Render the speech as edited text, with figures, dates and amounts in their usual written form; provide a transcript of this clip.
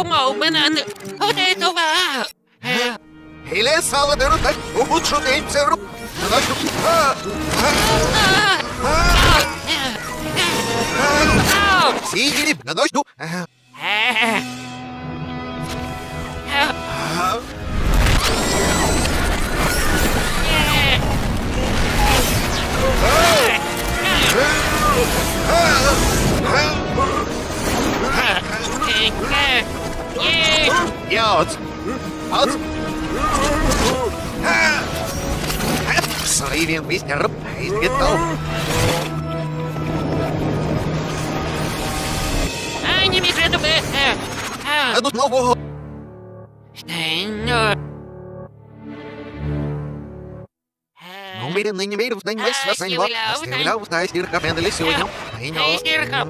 Umaumenat. Otetova. Hele sağladırdı. Umut şu değilse rup. Сигели, на ночь, ну. Йоц. От. Сливен мистер из бетов. Не мешай тебе. А тут нового. Умеренный не верю в день весь вас. Стріляв, та стірка пендалі сьогодні. Стірка.